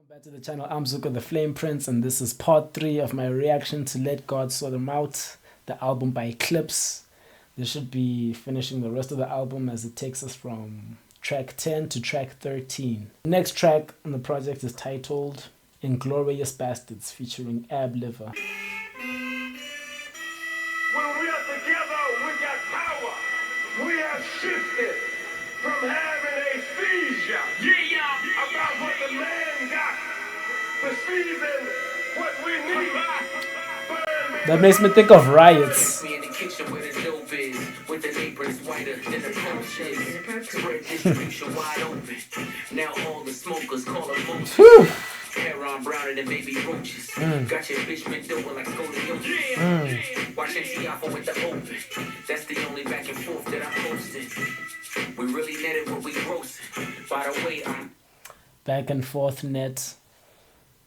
Back to the channel. I'm Zuko the Flame Prince, and this is part 3 of my reaction to Let God Sort Them Out, the album by Clipse. This should be finishing the rest of the album as it takes us from track 10 to track 13. The next track on the project is titled Inglorious Bastards featuring Ab-Liva. When we are together, we got power. We have shifted from having a seizure about what the man got to season what we need. That makes me think of riots. Me in the kitchen where the dope is, with the aprons whiter than the post is. Spread distribution wide open. Now all the smokers call them motion. Hair on browner than baby roaches. Got your bitch bent over like scoliosis. Watch MC Alpha with the open. That's the only back and forth that I'm posting. We really netted what we grossing. By the way, I'm Back and forth net.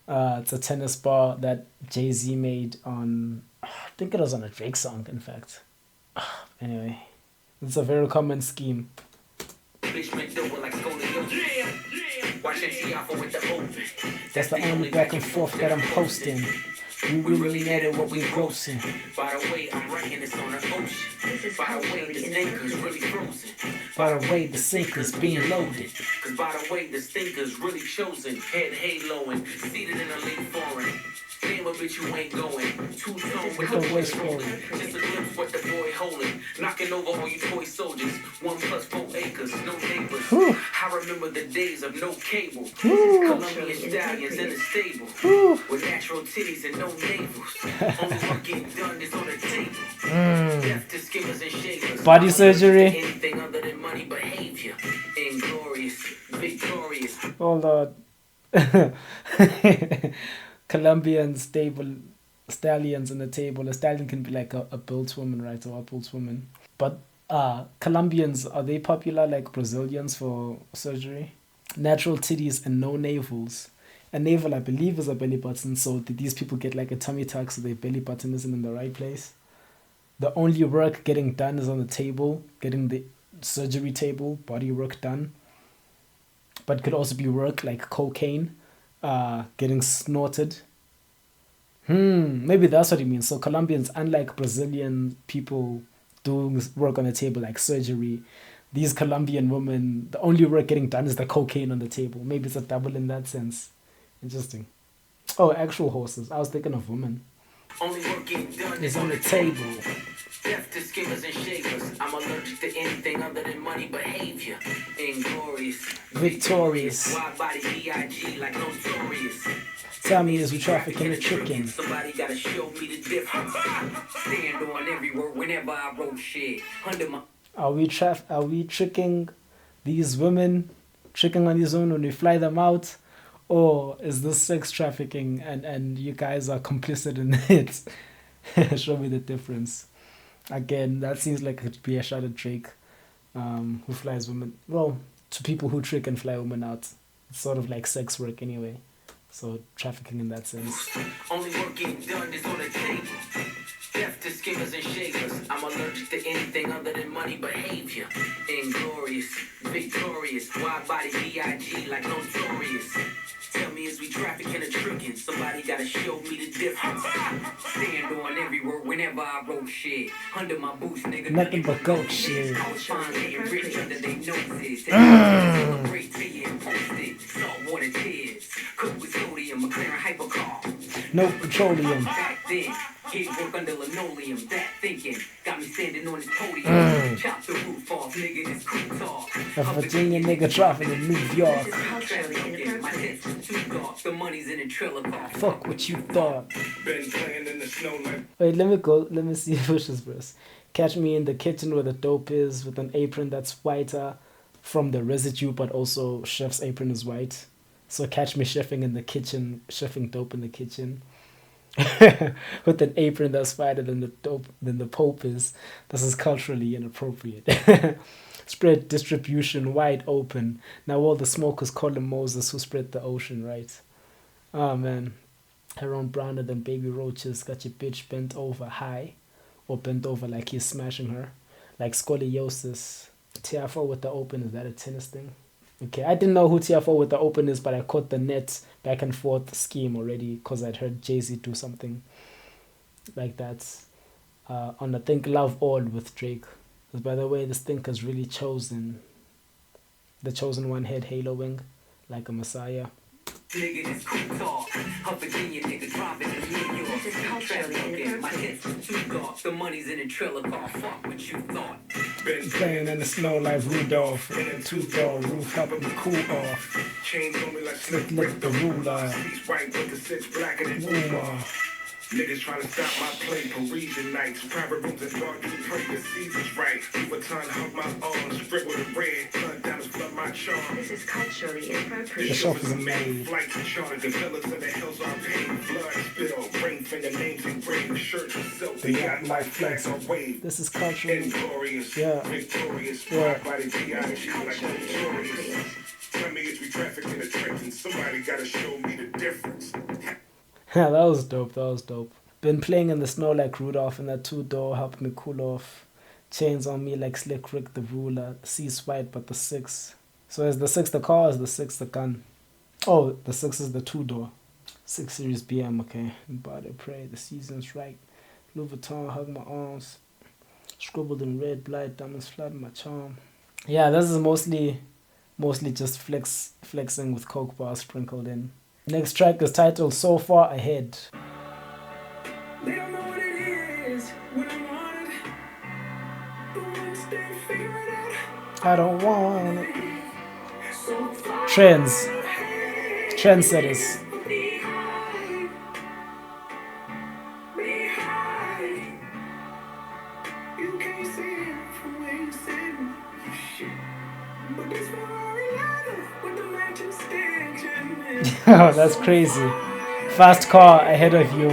It's a tennis ball that Jay-Z made on, I think it was on a Drake song, in fact. Anyway, it's a very common scheme. bitch bent over like scoliosis. Watch MC Alpha with the open. That's the only back and forth that I'm posting. We really netted what we grossing. By the way, I'm writing this on an ocean. By the way, the stinker's really frozen. By the way, the sink is being loaded. Cause by the way, the stinker's really chosen. Head haloing, seated in a late foreign. Name a bitch you ain't going. Two-tone with the voice rolling. Just a glimpse what the boy holding. Knocking over all you toy soldiers. 1 + 4 acres, no neighbors. I remember the days of no cable. Colombian stallions in the stable. With natural titties and no navels. Only work getting done is on the table. Death to skimmers and shakers. Body surgery. Anything other than money behavior. Inglorious, victorious. Hold on. Colombian stallions in the table. A stallion can be like a built woman, right? Or a built woman. But Colombians, are they popular like Brazilians for surgery? Natural titties and no navels. A navel, I believe, is a belly button. So did these people get like a tummy tuck so their belly button isn't in the right place? The only work getting done is on the table, getting the surgery table, body work done. But could also be work like cocaine, getting snorted. Maybe that's what he means. So Colombians, unlike Brazilian people doing work on the table like surgery, these Colombian women, the only work getting done is the cocaine on the table. Maybe it's a double in that sense. Interesting. Oh, actual horses. I was thinking of women. Only work getting done It's on the table. Death to skimmers and shakers. I'm allergic to anything other than money behavior. Inglorious, Victorious. wide body B.I.G. like notorious. Tell me, is we trafficking or tricking? Somebody gotta show me the difference. Stand on every word whenever I wrote shit. Under my Are we tricking these women? Tricking on these women when we fly them out? Or is this sex trafficking and you guys are complicit in it? Show me the difference. Again, that seems like it could be a shot at Drake, who flies women. Well, to people who trick and fly women out. It's sort of like sex work anyway. So trafficking in that sense. only work getting done is on the table. Death to skimmers and shakers. I'm allergic to anything other than money behavior. Inglorious, victorious, wide body B.I.G. like notorious. Tell me, is we trafficking or tricking? Somebody gotta show me the difference. Stand on every word whenever I wrote shit. Under my boots, nigga. Nothing but goat shit. I was fine getting rich under their noses. Celebrate tea and post it. Saltwater tears. Cook with sodium, McLaren hypercar. No petroleum. Back then, kid work under linoleum. That thinking got me standing on this podium. Chop the roof off, nigga, this cool talk. A Virginia nigga dropping in New York. My tits was too dark. The money's in the trailer park. Fuck what you thought. Been playing in the snow like Wait, let me go. Let me see Push's verse. Catch me in the kitchen where the dope is, with an apron that's whiter from the residue, but also chef's apron is white. So catch me chefing in the kitchen, chefing dope in the kitchen. With an apron that's whiter than the Pope is. This is culturally inappropriate. Spread distribution wide open. Now all the smokers call him Moses who spread the ocean, right? Oh man. Her own browner than baby roaches. Got your bitch bent over high. Or bent over like he's smashing her. Like scoliosis. TFO with the open, is that a tennis thing? Okay, I didn't know who TFO with the open is, but I caught the net back and forth scheme already because I'd heard Jay-Z do something like that on I think Love All with Drake. Because by the way, this thinker's really chosen, the chosen one head haloing like a messiah. Nigga, this cool talk. Up Virginia, nigga, drop it in New York. This is culturally My inappropriate. head's too dark. The money's in a trailer car. Fuck what you thought. Playing in the snow like Rudolph, in a two-door roof, helping me cool off. Chains on me like Slick lick the ruler. He's white with the six blacker than Ruler. Niggas trying to stop my play, Parisian nights, private rooms and dark, you pray the season's right. You a time to hug my arms, spread with a red, blood diamonds flood my charm. This is culturally The inappropriate. shop is made. Flights and chartered, the villas in the hills are paid. Blood spill, ring finger names engraved, shirts and silk, they got like flags on wave. This is cultural. Inglorious, Yeah. victorious, Yeah. by the G.I.G. like notorious. Tell me it's we traffic in the trench and somebody gotta show me the difference. Yeah, that was dope. That was dope. Been playing in the snow like Rudolph in that two-door, helping me cool off. Chains on me like Slick Rick the ruler. C's white, but the 6. So is the 6 the car or is the 6 the gun? Oh, the 6 is the two-door. 6 Series BM, okay. Body pray, the season's right. Louis Vuitton, hug my arms. Scribbled in red, blight, diamonds flood my charm. Yeah, this is mostly just flexing with coke bars sprinkled in. Next track is titled So Far Ahead. They don't know what it is, what I wanted. But once they figure it out, I don't want it. so far Trends. Trendsetters. behind. You can't see it from where you sitting. Shit. But this Ferrari ladder with the matching stitching. Oh, that's crazy. Fast car ahead of you.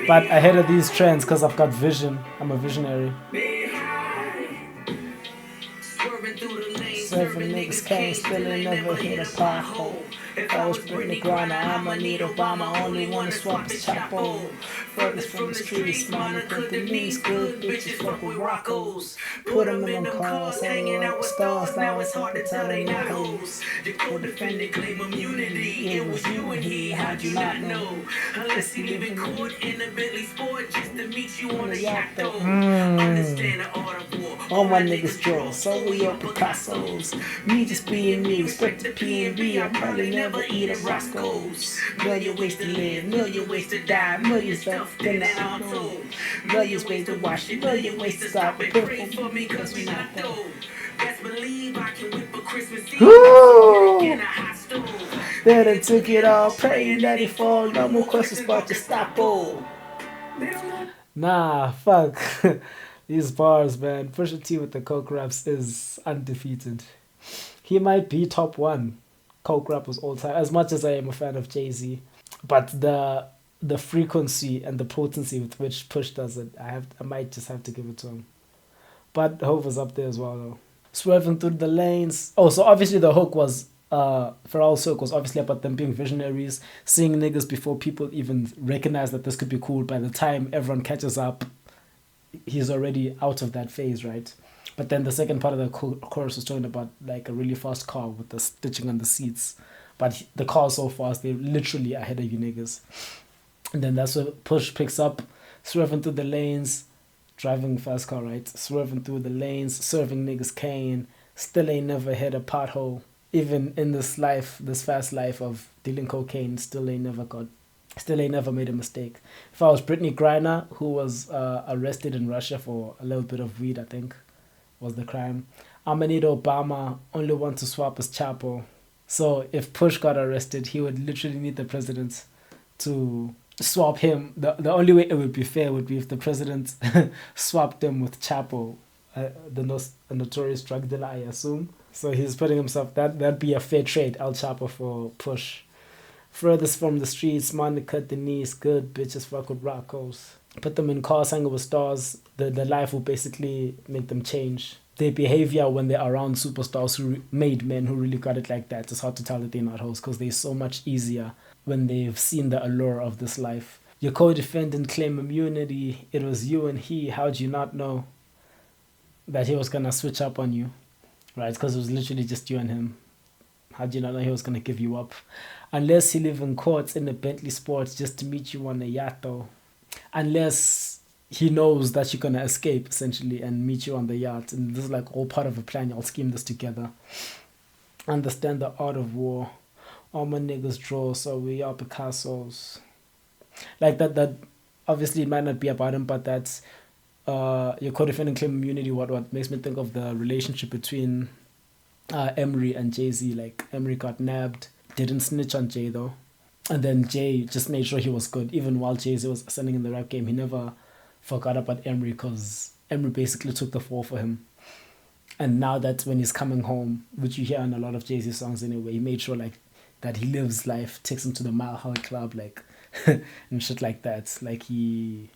But ahead of these trends because I've got vision. I'm a visionary. Swerving through the lanes, Serving niggas can't still ain't never hit a pothole. If I was Britney Griner, I'ma need Obama. Only wanna swap his chapo. Furthest from the streets, mama put the knees good. Bitches fuck with Roccos. Put them in them cars, hanging out with stars. Now it's hard to tell they not hoes. Your co-defendant claim immunity. It was you and he, how'd you not know? Unless he live in court in a Bentley Sport just to meet you on the yacht though. Understand the art of war. All my niggas draw, so we up Picasso's. Me just being me, respect the P&B. I probably never eat at Roscoe's. Million ways to live, million ways to die, millions stuff in the auto. Millions ways to wash it, million ways to stop it. Pray for me cause we not dope. Best believe I can whip a Christmas Eve Woo! in a hot stove. Then they took it all, praying that it fall. No more questions, but just stop all. Nah, fuck. These bars, man. Pusha T with the coke raps is undefeated. He might be top 1 coke rappers all time, as much as I am a fan of Jay-Z. But the frequency and the potency with which Push does it, I might just have to give it to him. But Hov is up there as well, though. Swerving through the lanes. Oh, so obviously the hook was Pharrell's hook was obviously about them being visionaries, seeing niggas before people even recognize that this could be cool. By the time everyone catches up, he's already out of that phase, right? But then the second part of the chorus was talking about like a really fast car with the stitching on the seats. But the car's so fast, they're literally ahead of you niggas. And then that's where Push picks up, swerving through the lanes, driving fast car, right? Swerving through the lanes, serving niggas cane, still ain't never hit a pothole. Even in this life, this fast life of dealing cocaine, still ain't never made a mistake. If I was Britney Griner, who was arrested in Russia for a little bit of weed, I think, was the crime. I'ma need Obama, only want to swap his Chapo. So if Push got arrested, he would literally need the president to swap him. The only way it would be fair would be if the president swapped him with Chapo, the notorious drug dealer, I assume. So he's putting himself, that'd be a fair trade, El Chapo for Push. Furthest from the streets, man to cut the knees, good bitches fuck with Roccos. Put them in cars hanging with stars, the life will basically make them change. Their behavior when they're around superstars who made men who really got it like that, it's hard to tell that they're not hoes because they're so much easier when they've seen the allure of this life. Your co-defendant claim immunity, it was you and he, how'd you not know that he was gonna switch up on you? Right, because it was literally just you and him. How do you not know he was gonna give you up? Unless he live in courts in a Bentley Sports just to meet you on a yacht, though. Unless he knows that you're gonna escape essentially and meet you on the yacht, and this is like all part of a plan. Y'all scheme this together. Understand the art of war. All my niggas draw, so we are Picassos. Like that obviously it might not be about him, but that's your co-defendant claim immunity. What makes me think of the relationship between Emery and Jay-Z. Like Emery got nabbed, didn't snitch on Jay though, and then Jay just made sure he was good. Even while Jay-Z was ascending in the rap game, he never forgot about Emery because Emery basically took the fall for him. And now that when he's coming home, which you hear in a lot of Jay-Z songs anyway, he made sure like that he lives life, takes him to the Mile High Club, like and shit like that. Like they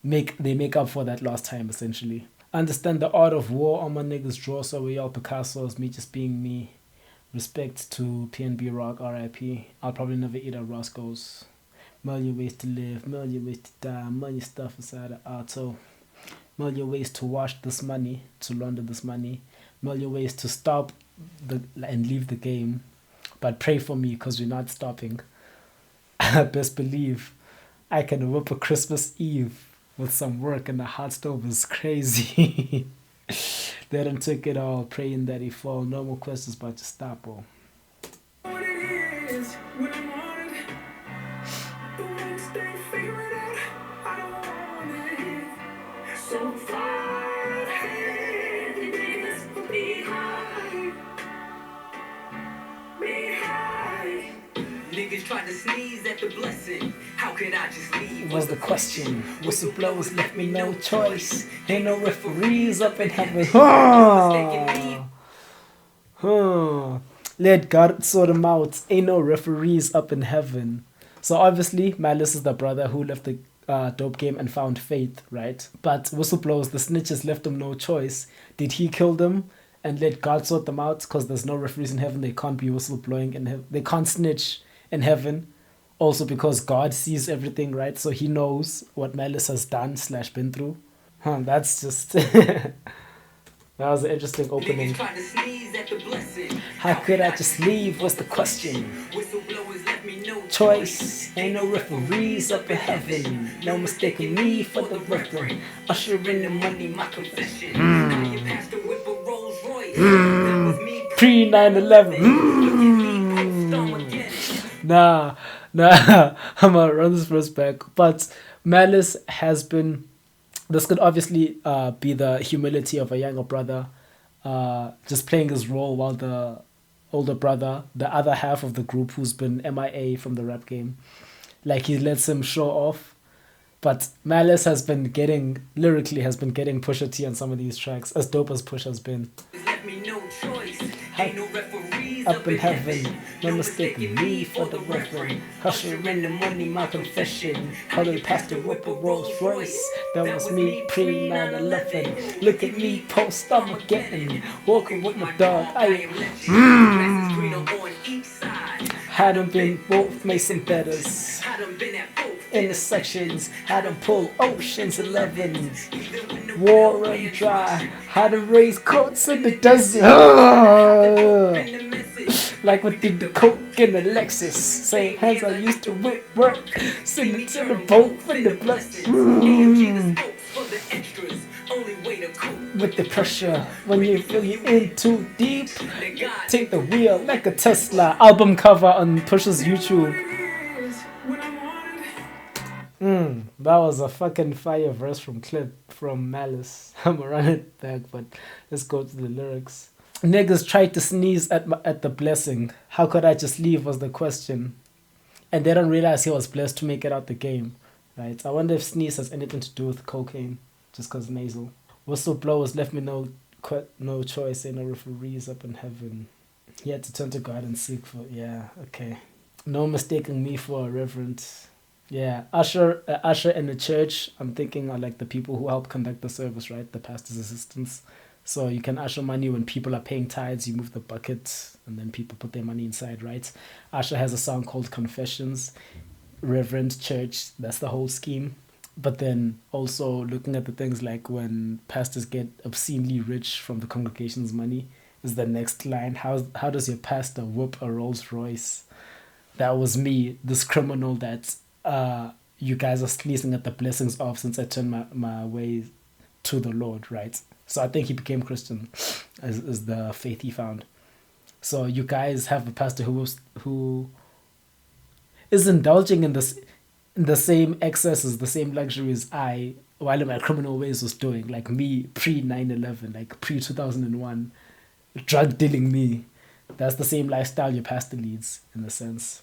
make up for that lost time essentially. Understand the art of war. All my niggas draw, so we all Picassos. Me just being me. Respect to PNB Rock, R.I.P. I'll probably never eat at Roscoe's. Million ways to live, million ways to die, million stuff inside the auto. Million ways to wash this money, to launder this money. Million ways to stop and leave the game. But pray for me because we're not stopping. Best believe I can whip a Christmas Eve with some work and the hot stove is crazy. Let him take it all, praying that he fall. No more questions, but just stop, bro. Niggas tried to sneeze at the blessing. How could I just leave? Was the question. Whistleblowers left me no choice. Ain't no referees up in heaven. Let God sort them out. Ain't no referees up in heaven. So obviously, Malice is the brother who left the dope game and found faith, right? But whistleblowers, the snitches left them no choice. Did he kill them and let God sort them out? Because there's no referees in heaven. They can't be whistleblowing in heaven. They can't snitch in heaven. Also because God sees everything, right? So he knows what Malice has done / been through. That's just... That was an interesting opening. How could I just leave was the question. Choice, ain't no referees up in heaven. No mistaking me for the referee. Usher in the money, my confession. Pre 9/11. Nah, I'm gonna run this verse back. But Malice has been... This could obviously be the humility of a younger brother just playing his role while the older brother, the other half of the group who's been MIA from the rap game, like he lets him show off. But Malice has been getting Pusha T on some of these tracks, as dope as Push has been. Up in heaven, no mistaking me for the reverend. Usher in the money, my confession. Holy pastor whip a Rolls Royce. That was me pre 9/11. Look at me post Armageddon. Walking with my dog. Hadn't been both Mason betters. Intersections, hadn't pulled Ocean's 11s. War and dry, hadn't raised coats in the desert. Like what did the coke in the Lexus. Same hands I used to whip work. Singing to the boat with the blood. With the pressure, when you feel you in too deep, take the wheel like a Tesla. Album cover on Pusha's YouTube. That was a fucking fire verse from Malice. I'm gonna run it back, but let's go to the lyrics. Niggas tried to sneeze at the blessing. How could I just leave was the question. And they don't realize he was blessed to make it out the game, right? I wonder if sneeze has anything to do with cocaine, just because nasal. Whistleblowers left me no choice, ain't no referees up in heaven. He had to turn to God and seek for, yeah, okay. No mistaking me for a reverend. Yeah, usher in the church, I'm thinking are like the people who help conduct the service, right? The pastor's assistants. So you can usher money when people are paying tithes, you move the bucket, and then people put their money inside, right? Usher has a song called Confessions, Reverend, Church, that's the whole scheme. But then also looking at the things like when pastors get obscenely rich from the congregation's money, is the next line. How does your pastor whoop a Rolls Royce? That was me, this criminal that you guys are sneezing at the blessings of since I turned my way to the Lord, right? So I think he became Christian, is the faith he found. So you guys have a pastor who is indulging in the same excesses, the same luxuries I, while in my criminal ways, was doing. Like me pre 9/11, like pre 2001, drug dealing me. That's the same lifestyle your pastor leads, in a sense.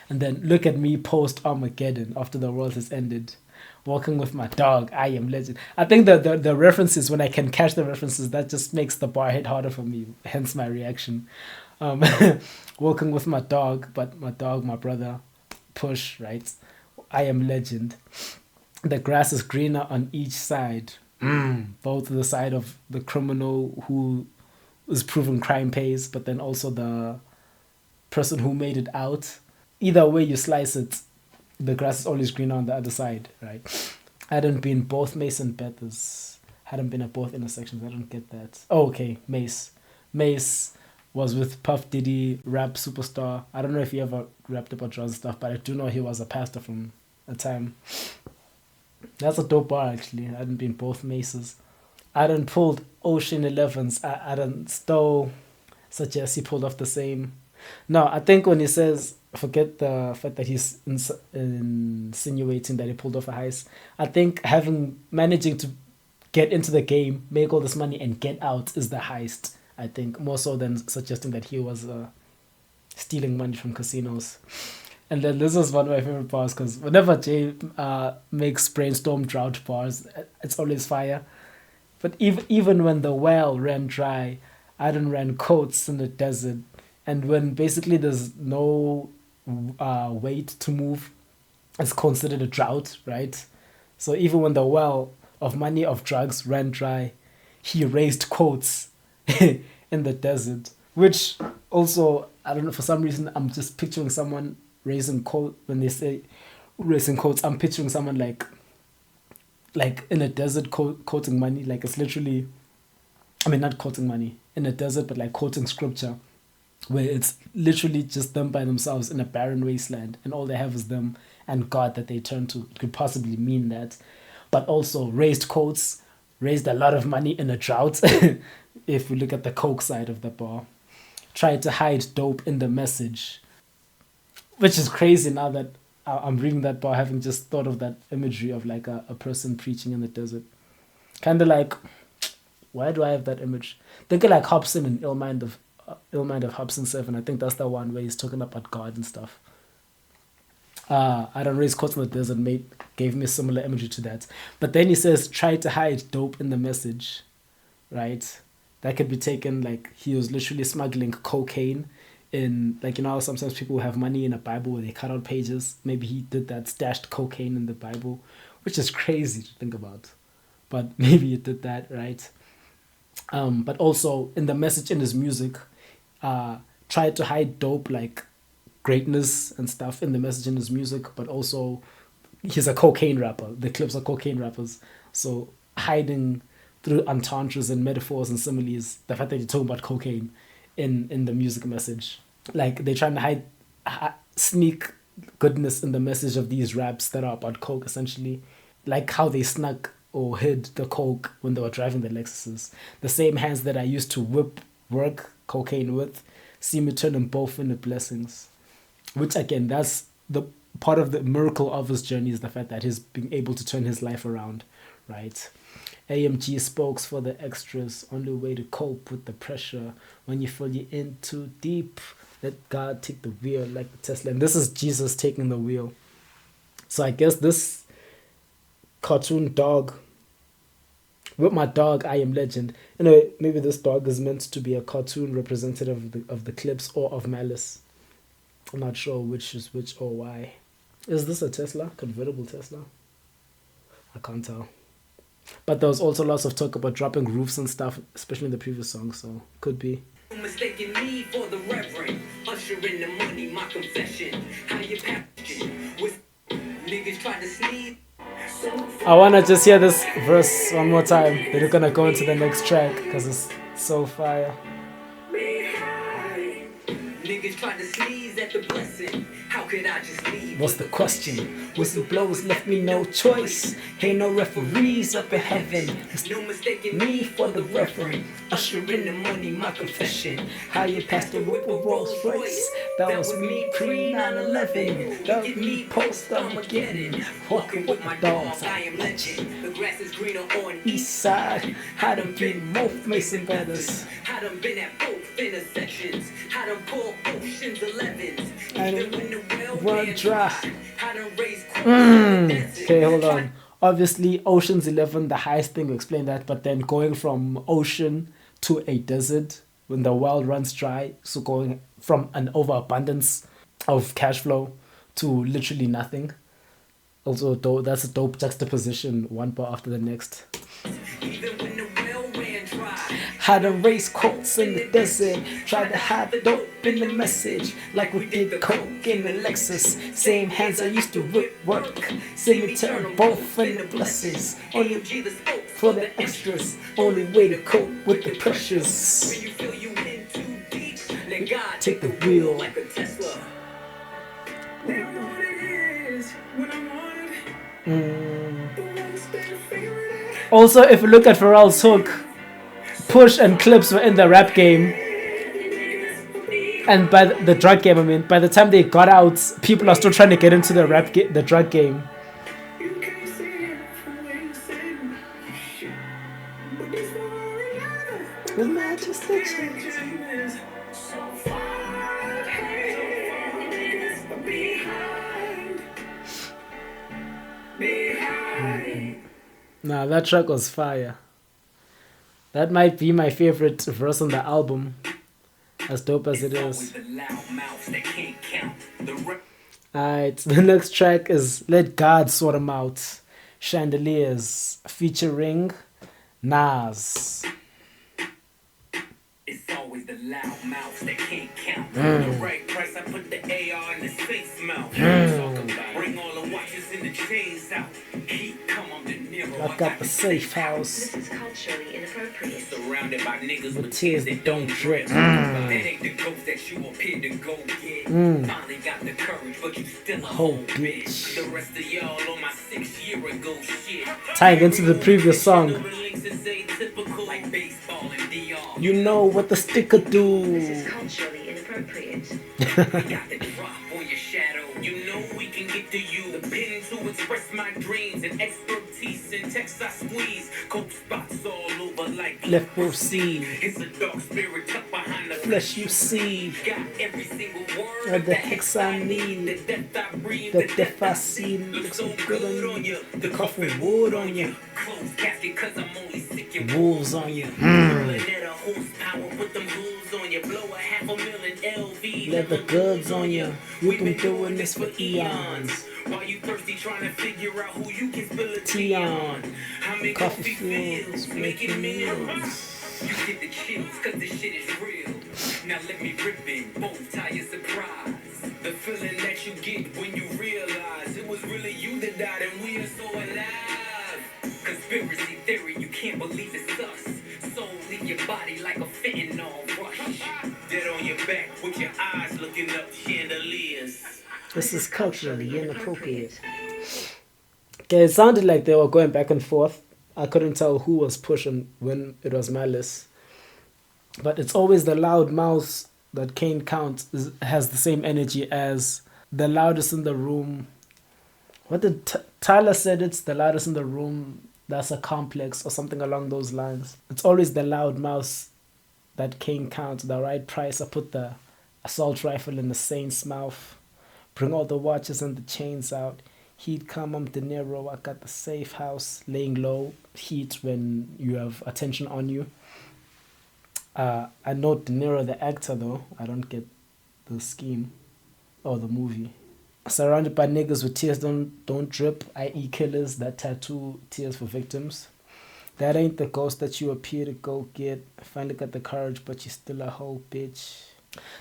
And then look at me post Armageddon, after the world has ended, walking with my dog. I am legend. I think the references, when I can catch the references, that just makes the bar hit harder for me. Hence my reaction. Walking with my dog, but my dog, my brother, Push, right? I am legend. The grass is greener on each side. Both the side of the criminal who is proven crime pays, but then also the person who made it out. Either way you slice it, the grass is always greener on the other side, right? Hadn't been both Mace and Bethers. Hadn't been at both intersections. I don't get that. Oh, okay, Mace. Mace was with Puff Diddy, rap superstar. I don't know if he ever rapped about drugs and stuff, but I do know he was a pastor from a time. That's a dope bar, actually. I hadn't been both Maces. I done pulled Ocean 11s. I done stole, suggest he pulled off the same. No, I think when he says, forget the fact that he's insinuating that he pulled off a heist. I think managing to get into the game, make all this money, and get out is the heist. I think more so than suggesting that he was stealing money from casinos. And then this is one of my favorite bars, because whenever Jay makes brainstorm drought bars, it's always fire. But even when the well ran dry, I done ran coats in the desert. And when basically there's no weight to move, it's considered a drought, right? So even when the well of money, of drugs, ran dry, he raised quotes in the desert. Which also, I don't know, for some reason, I'm just picturing someone raising quote. When they say raising quotes, I'm picturing someone like in a desert quoting money. Like it's literally, I mean, not quoting money in a desert, but like quoting scripture, where it's literally just them by themselves in a barren wasteland, and all they have is them and God that they turn to. It could possibly mean that. But also raised quotes, raised a lot of money in a drought, if we look at the coke side of the bar. Tried to hide dope in the message, which is crazy now that I'm reading that bar, having just thought of that imagery of like a person preaching in the desert. Kind of like, why do I have that image? Think of like Hobson and Ill Mind of Hobson 7. I think that's the one where he's talking about God and stuff. I don't raise quotes in the desert gave me a similar imagery to that. But then he says, try to hide dope in the message, right? That could be taken like he was literally smuggling cocaine in, like, you know how sometimes people have money in a Bible where they cut out pages. Maybe he did that, stashed cocaine in the Bible, which is crazy to think about. But maybe he did that, right? But also in the message in his music, tried to hide dope, like greatness and stuff in the message in his music, but also he's a cocaine rapper. The Clipse are cocaine rappers. So hiding through entendres and metaphors and similes the fact that you're talking about cocaine in the music message. Like they're trying to sneak goodness in the message of these raps that are about coke, essentially. Like how they snuck or hid the coke when they were driving the Lexuses. The same hands that I used to work cocaine with, see me turn them both into blessings. Which again, that's the part of the miracle of his journey, is the fact that he's being able to turn his life around, right? AMG spokes for the extras, only way to cope with the pressure. When you feel you're in too deep, let God take the wheel like the Tesla. And this is Jesus taking the wheel. So I guess this cartoon dog, with my dog, I am legend. Anyway, maybe this dog is meant to be a cartoon representative of the Clipse or of Malice. I'm not sure which is which or why. Is this a Tesla? Convertible Tesla? I can't tell. But there was also lots of talk about dropping roofs and stuff, especially in the previous song, so could be. Mistaking me for the reverend, ushering the money, my confession. How you packaging with niggas trying to sneeze. I wanna just hear this verse one more time. Then we're gonna go into the next track because it's So fire. Niggas tried to sneeze at the blessing. How could I just leave? What's the question? Whistleblowers left me no choice. Ain't no referees up in heaven. It's No mistaking me for the reverend. Usher in the money, my confession. How you passed the whip with Rolls Royce. That was me pre 9/11. That was me post Armageddon. Walking with my dogs, I am legend. The grass is greener on East side, had them been both Mason Brothers. Had them been at both intersections. Had them pull Ocean's 11s. And Even when the well run ran dry. Had them raise corn in the desert. Okay, hold on. Obviously, Ocean's 11, the highest thing, we explain that, but then going from ocean to a desert when the world runs dry, so going from an overabundance of cash flow to literally nothing. Also, that's a dope juxtaposition, one bar after the next. Even when the well ran dry. Had them race coats in the desert, tried to hide the dope in the message, like we did the coke in the Lexus. Same hands I used to whip work, see me turn both in the blessings. Only for the extras, only way to cope with the pressures. When you feel you in too deep, let God Take the wheel. like a Tesla. They don't know what it is when I'm on it. The ones that figure it out. Also, if you look at Pharrell's hook, Push and Clipse were in the rap game. And by the drug game, I mean, by the time they got out, people are still trying to get into the the drug game. You can't see it from where you sit. But this one, The majestic is so far ahead. Behind. Nah, that track was fire. That might be my favorite verse on the album, as dope as it is. Alright, the next track is Let God Sort 'Em Out. Chandeliers featuring Nas. It's always the loud mouths that can't count. The right price, I put the AR in the safe mouth. Bring all the watches and the chains out. Heat come on the Nero. I got the safe house. This is culturally inappropriate. Surrounded by niggas With with tears tears that don't drip. That ain't the ghost that you appear to go get. Finally got the courage, but you still a Whole whole bitch. bitch. The rest of y'all on my 6-year-ago shit. Tying into the previous song. Like baseball and DR. You know what the sticker This do. is culturally inappropriate. We got the drop on your shadow. You know we can get to you. The pen to express my dreams and expertise in text I squeeze. Coke spots all over like Left both see. It's a dark spirit tucked behind the Flesh you see. Got every single word Of the hex I need. The depth I breathe. The death I see. Looks so good on you. The coffin wood on you. Closed casket cause I'm only sick and Wolves on you. Rolling at a horsepower, put them hooves on you. Blow a $500,000 LV. Leather goods on you. We've been doing this for eons. While you thirsty trying to figure out who you can spill a Tea tea on. on. How make Coffee coffee fields, feels, making making meals. meals. You get the chills cause this shit is real. Now let me rip it, both tie your surprise. The feeling that you get when you realize it was really you that died and we are so alive. Conspiracy theory, you can't believe it's us. Soul in your body like a fentanyl rush. Dead on your back with your eyes looking up chandeliers. This is culturally inappropriate. Okay, it sounded like they were going back and forth. I couldn't tell who was pushing when it was Malice. But it's always the loud mouth that Kane counts has the same energy as the loudest in the room. What did Tyler said? It's the loudest in the room. That's a complex or something along those lines. It's always the loud mouse that Kane counts. The right price. I put the assault rifle in the saint's mouth. Bring all the watches and the chains out. Heat come, I'm De Niro. I got the safe house. Laying low. Heat when you have attention on you. I know De Niro the actor though. I don't get the scheme or the movie. Surrounded by niggas with tears don't drip, i.e. killers that tattoo tears for victims. That ain't the ghost that you appear to go get. Finally got the courage, but you still a whole bitch.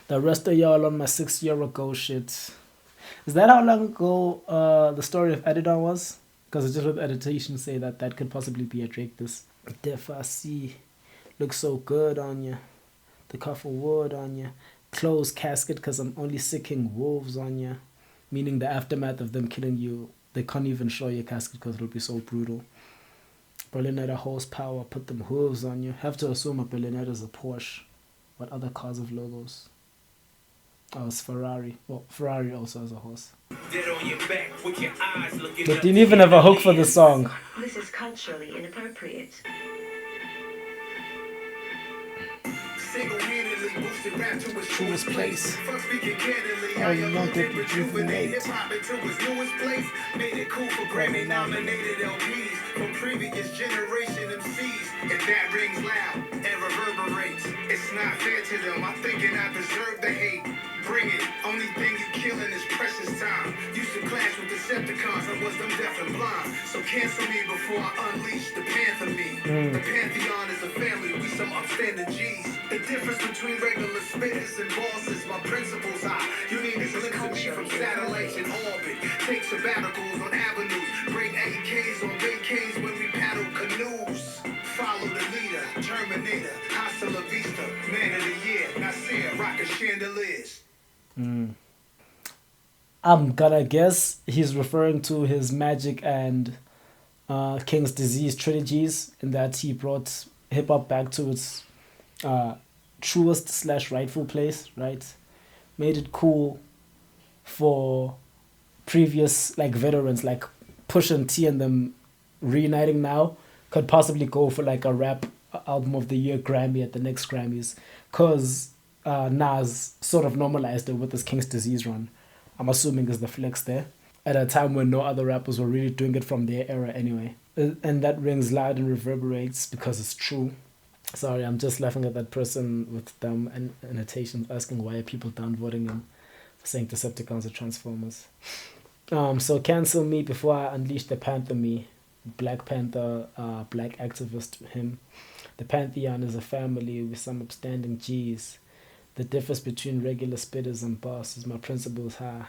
The rest of y'all on my 6-year-ago shit. Is that how long ago the story of Adidon was? Because I just read the editation say that could possibly be a Drake this. Def I see. Looks so good on ya. The cuff of wood on ya. Closed casket because I'm only sicking wolves on ya. Meaning the aftermath of them killing you, they can't even show your casket because it'll be so brutal. Berlinetta horsepower, put them hooves on you. Have to assume a Berlinetta is a Porsche. What other cars have logos? Oh, it's Ferrari. Well, Ferrari also has a horse. They didn't even have a hook for the song. This is culturally inappropriate. Single-handedly boosted rap to its Truest place. First speaking candidly, How you want to rejuvenate. hip-hop into its newest place. Made it cool for Grammy-nominated LPs from previous generation MCs. And that rings loud and reverberates. It's not fair to them. I'm thinking I deserve the hate. Bring it. Only thing you killing is precious time. Used to clash with Decepticons. I was them deaf and blind. So cancel me before I unleash the Panther me. The Pantheon is a family. We some upstanding G's. The difference between regular spitters and bosses. My principles high. You need to listen to me from satellites in orbit. Take sabbaticals on avenues. Bring AKs on vacays when we paddle canoes. Follow the leader. Terminator. Hasta la vista. Man of the year. Nasir. Rockin' Chandeliers. I'm gonna guess he's referring to his Magic and King's Disease trilogies, in that he brought hip hop back to its truest / rightful place, right? Made it cool for previous like veterans like Pusha T and them reuniting now. Could possibly go for like a rap album of the year Grammy at the next Grammys, cause Nas sort of normalized it with his King's Disease run. I'm assuming is the flex there. At a time when no other rappers were really doing it from their era anyway. And that rings loud and reverberates because it's true. Sorry, I'm just laughing at that person with dumb annotations asking why are people downvoting him for saying Decepticons are Transformers. So cancel me before I unleash the Panther me. Black Panther, black activist him. The Pantheon is a family with some upstanding G's. The difference between regular spitters and bosses, my principles high.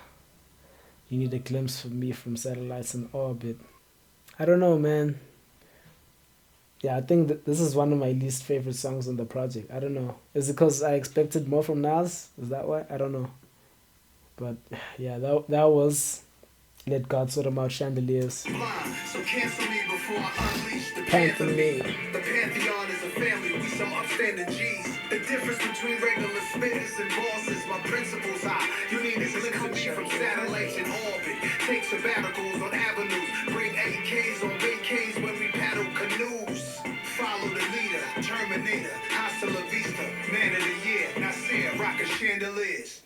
You need a glimpse from me from satellites in orbit. I don't know, man. Yeah, I think that this is one of my least favorite songs on the project. I don't know. Is it because I expected more from Nas? Is that why? I don't know. But yeah, that was Let God Sort 'Em Out, Chandeliers. So cancel me before I unleash the Panther me. The Pantheon is a family, we some upstanding G's. The difference between regular spitters and bosses, my principles high. You need to listen to me from satellites in orbit. Take sabbaticals on avenues. Bring AKs on vacays when we paddle canoes. Follow the leader, Terminator, hasta la vista. Man of the year, Nasir, Rockin' Chandeliers.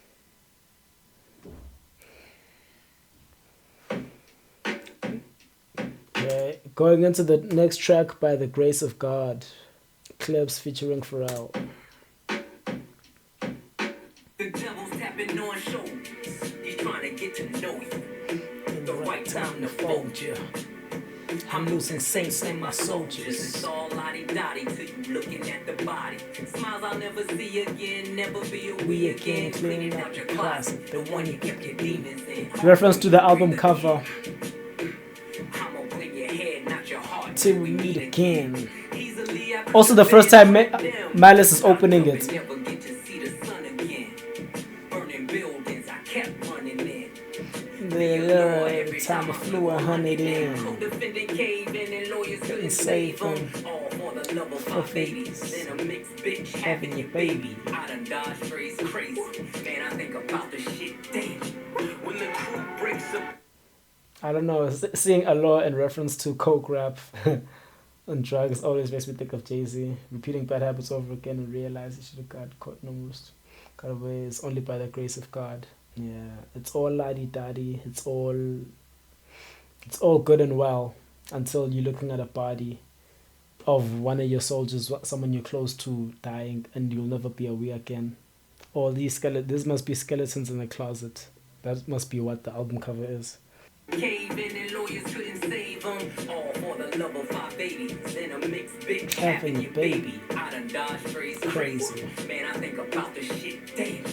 Okay, going into the next track, By the Grace of God. Clipse featuring Pharrell. The devil's tapping on shoulders. He's trying to get to know you. The right time to fold you. I'm losing saints in my soldiers. It's all lottie-dottie till you looking at the body. Smiles I'll never see again, never be a we again. Cleaning out your closet, the one you kept your demons in. Reference to the album cover. I'ma win your head, not your heart. Till we meet again. Also the first time Malice is opening it. Never get to see the sun again. Burning buildings, I kept running in. Every time I flew 100 in. Co-defendant caving and lawyers couldn't save save them. All for the love of my babies. Then a mixed bitch having your baby. I done dodged strays crazy. Man, I think about the shit daily. When the crew breaks up. I don't know, seeing a law in reference to coke rap and drugs always makes me think of Jay-Z. Repeating bad habits over again and realize he should have got caught got away. It's only by the grace of God. Yeah, it's all la-di-da-di. It's all good and well until you're looking at a body of one of your soldiers, someone you're close to, dying, and you'll never be aware again. Or this must be skeletons in the closet. That must be what the album cover is. Caving and lawyers couldn't save them. All for the love of my babies. Then a mixed bitch having your baby. I done dodged strays crazy. Man, I think about the shit daily.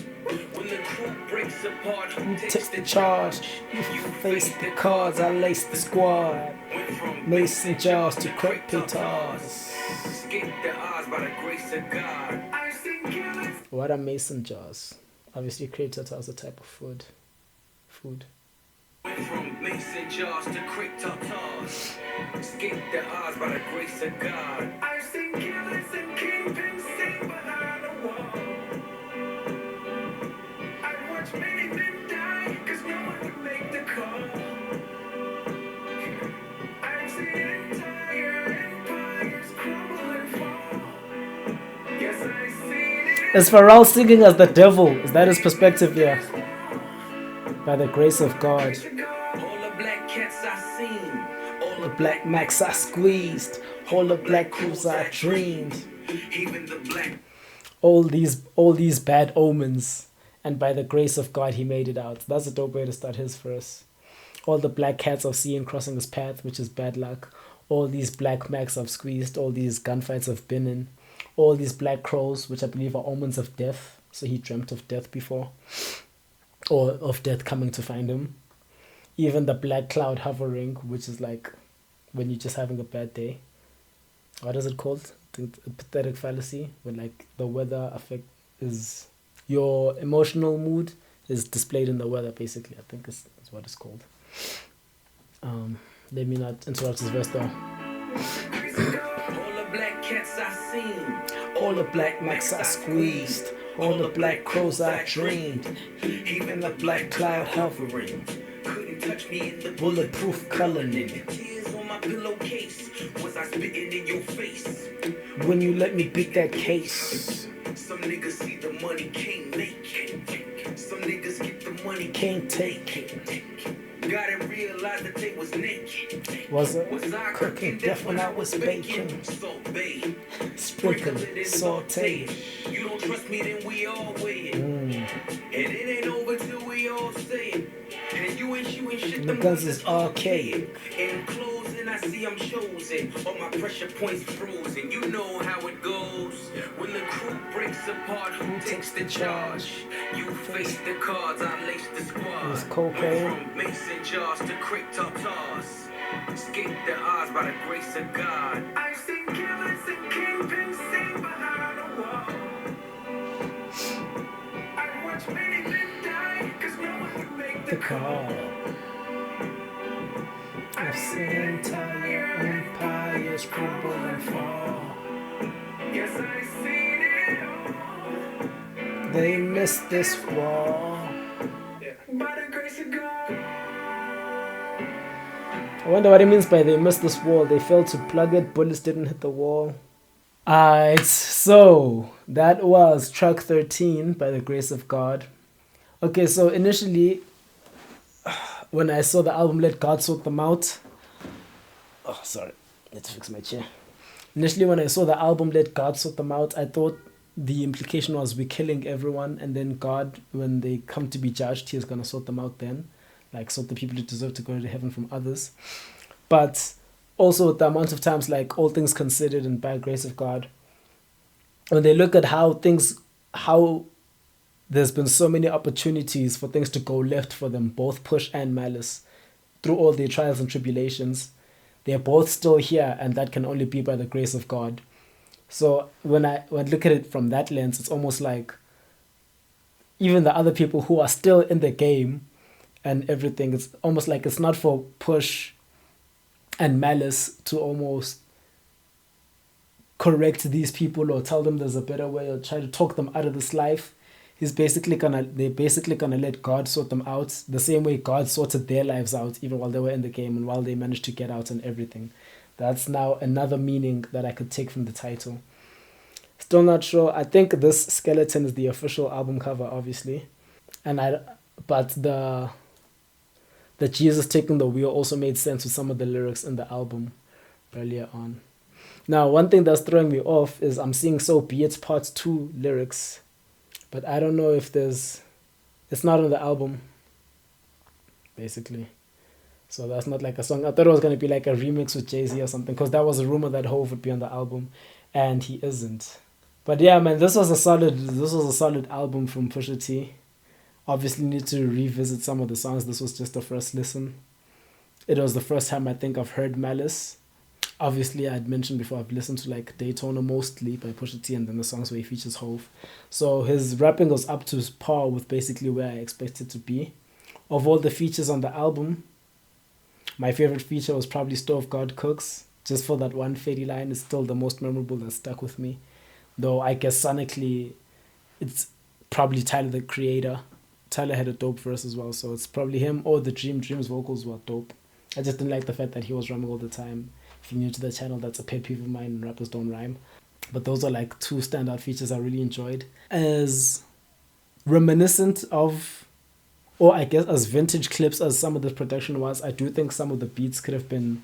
When the crew breaks apart, who takes the charge? You face the cards, I lace the squad. Mason jars to crack petars. Escape the odds by the grace of God. I've seen killers. What are mason jars? Obviously, created as a type of food. Went from mason jars to crick tartars. Escape the odds by the grace of God. I've seen killers and kingpins sitting behind the wall. I've watched many men die, cause no one would make the call. I've seen entire empires crumble and fall. Yes, I've seen it. Is Pharrell singing as the devil? Is that his perspective here? By the grace of God. All the black cats I seen. All The black max I squeezed. All the black crews I dreamed. even the black. All these bad omens. And by the grace of God, he made it out. That's a dope way to start his verse. All the black cats I've seen crossing his path, which is bad luck. All these black max I've squeezed. All these gunfights I've been in. All these black crows, which I believe are omens of death. So he dreamt of death before. Or of death coming to find him. Even the black cloud hovering, which is like when you're just having a bad day. What is it called? I think a pathetic fallacy. When like the weather affect is your emotional mood is displayed in the weather, basically. I think is what it's called. Let me not interrupt this verse though. All the black cats I seen. All the black max I squeezed. All the black crows I dreamed. Even the black cloud hovering. Couldn't touch me in the Bulletproof coloring. tears on my pillowcase. Was I spitting in your face? When you let me beat that case. Some niggas see the money, can't make it. Some niggas get the money, Can't take it. gotta realize that they was naked. Was Was I it cooking death when I was baking? Sorbet, Sprinkle it, saute it. You don't trust me, then we all weigh it. And it ain't over till we all say it. And you ain't shooting shit, The guns is archaic. In closing, I see I'm chosen. All my pressure points frozen. You know how it goes. When the crew breaks apart, who takes the charge? You face the cards, I lace the squad. With cocaine. Went from mason jars to crick tartars. Escape the odds by the grace of God. I've seen killers and kingpins sitting behind the wall. I've watched many men die, cause no one would make The call. I've seen entire empires crumble and fall. Yes, I've seen it all. They missed this wall. By the grace of God. I wonder what it means by they missed this wall. They failed to plug it, bullets didn't hit the wall. Alright, so that was track 13, By the Grace of God. Okay, so initially, when I saw the album Let God Sort Them Out, oh, sorry, let's fix my chair. Initially, when I saw the album Let God Sort Them Out, I thought the implication was we're killing everyone, and then God, when they come to be judged, he's going to sort them out then. Like, sort the people who deserve to go to heaven from others. But also, the amount of times, like, all things considered and by grace of God, when they look at how there's been so many opportunities for things to go left for them, both Push and Malice, through all their trials and tribulations, they're both still here, and that can only be by the grace of God. So when I look at it from that lens, it's almost like even the other people who are still in the game and everything, it's almost like it's not for Push and Malice to almost correct these people or tell them there's a better way or try to talk them out of this life. They're basically gonna let God sort them out the same way God sorted their lives out even while they were in the game and while they managed to get out and everything. That's now another meaning that I could take from the title. Still not sure. I think this skeleton is the official album cover, obviously. But the Jesus taking the wheel also made sense with some of the lyrics in the album earlier on. Now, one thing that's throwing me off is I'm seeing So Be It Part 2 lyrics. But I don't know if it's not on the album, basically. So that's not like a song. I thought it was going to be like a remix with Jay-Z or something, because that was a rumor that Hov would be on the album, and he isn't. But yeah, man, this was a solid album from Pusha T. Obviously need to revisit some of the songs. This was just the first listen. It was the first time I think I've heard Malice. Obviously, I'd mentioned before, I've listened to like Daytona mostly by Pusha T, and then the songs where he features Hove. So his rapping was up to par with basically where I expected to be. Of all the features on the album, my favorite feature was probably Stove God Cooks. Just for that one Fetty line, it's still the most memorable that stuck with me. Though I guess sonically, it's probably Tyler the Creator. Tyler had a dope verse as well, so it's probably him or the Dream's vocals were dope. I just didn't like the fact that he was rhyming all the time. If you're new to the channel, that's a pet peeve of mine, and rappers don't rhyme. But those are like two standout features I really enjoyed. As reminiscent of, or I guess as vintage Clipse as some of the production was, I do think some of the beats could have been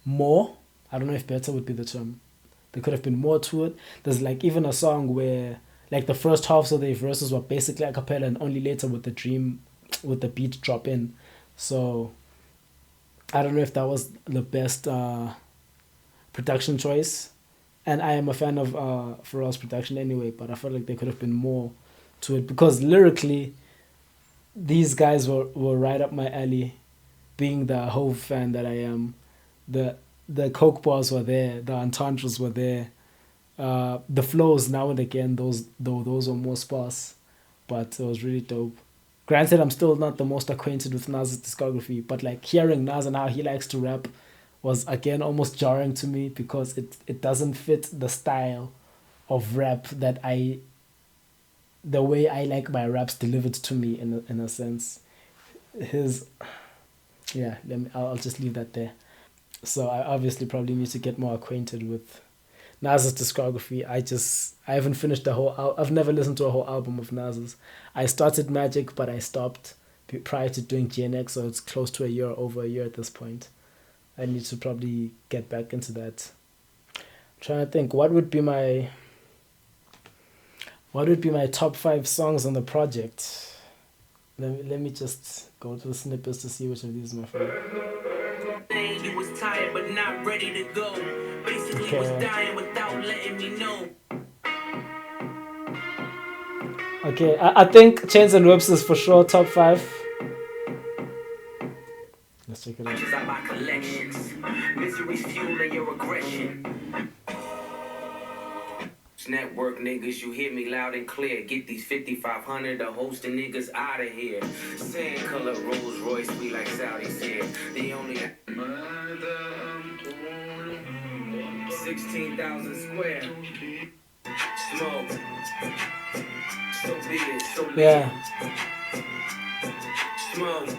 more. I don't know if better would be the term. There could have been more to it. There's like even a song where like the first halves of the verses were basically a cappella, and only later with the beat drop in. So I don't know if that was the best production choice. And I am a fan of Pharrell's production anyway, but I felt like there could have been more to it, because lyrically these guys were right up my alley. Being the Hove fan that I am, the coke bars were there, the entendres were there, the flows now and again, those were more sparse, but it was really dope. Granted, I'm still not the most acquainted with Nas's discography, but like hearing Nas and how he likes to rap was again almost jarring to me, because it doesn't fit the style of rap that the way I like my raps delivered to me in a sense. I'll just leave that there. So I obviously probably need to get more acquainted with Nas's discography. I haven't finished I've never listened to a whole album of Nas's. I started Magic, but I stopped prior to doing GNX, so it's close to over a year at this point. I need to probably get back into that. I'm trying to think, what would be my top 5 songs on the project? Let me just go to the snippets to see which of these is my favorite. You was tired but not ready to go. Basically was dying without letting me know. Okay, I think Chains and Whips is for sure top 5. Let's check it out. I buy collections. Misery's fueling your aggression. Network niggas, you hear me loud and clear. Get these 5,500 the hosting niggas out of here. Sand color Rolls Royce, we like Saudis here. The only 16,000 square. Smoke. So be it, so be it. Smoke.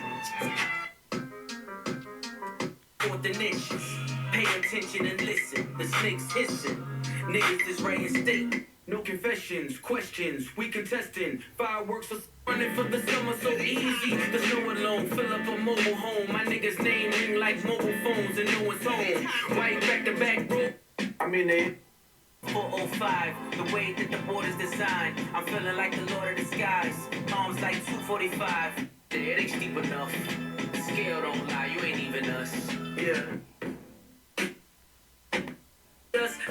For the niches. Pay attention and listen. The snakes hissing. Niggas is writing state. No confessions, questions, we contesting. Fireworks for running for the summer so easy. The snow alone, fill up a mobile home. My niggas name ring like mobile phones and no one's home. White back to back, bro. I'm in there. 405, the way that the border's designed. I'm feeling like the Lord of the Skies. Arms like 245. It ain't steep enough. Scale don't lie, you ain't even us. Yeah.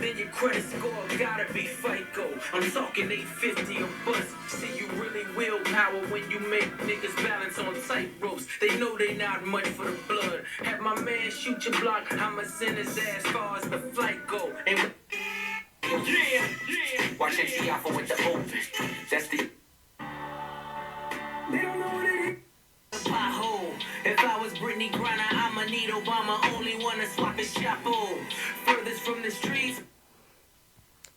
Then your credit score gotta be FICO. I'm talking 850 or bust. See, you really willpower when you make niggas balance on tight ropes. They know they not much for the blood. Have my man shoot your block, I'ma send his ass far as the flight go. And yeah. Watch that T-Alpha with the open. That's the. They don't know what it is. Pothole. If I was Brittany Griner, I'ma need Obama. Only one to swap his chapo. Furthest from the streets.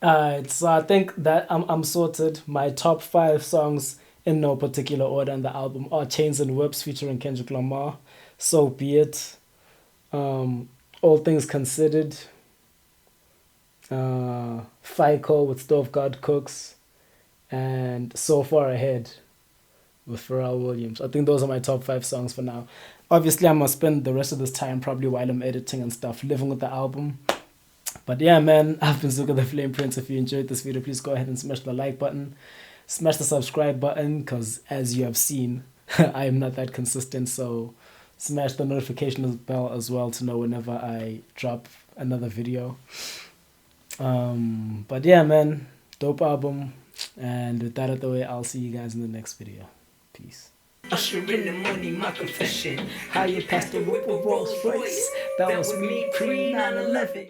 Alright, so I think that I'm sorted. My top 5 songs in no particular order on the album are Chains and Whips featuring Kendrick Lamar, So Be It, All Things Considered, FICO with Stove God Cooks, and So Far Ahead with Pharrell Williams. I think those are my top 5 songs for now. Obviously, I'm going to spend the rest of this time probably while I'm editing and stuff, living with the album. But yeah, man, I've been Zuka the Flame Prince. If you enjoyed this video, please go ahead and smash the like button. Smash the subscribe button, because as you have seen, I am not that consistent. So smash the notification bell as well to know whenever I drop another video. But yeah, man, dope album. And with that out of the way, I'll see you guys in the next video. Peace. Usher in the money, my confession. How you passed the whip of Rolls Royce? That was me pre 9/11.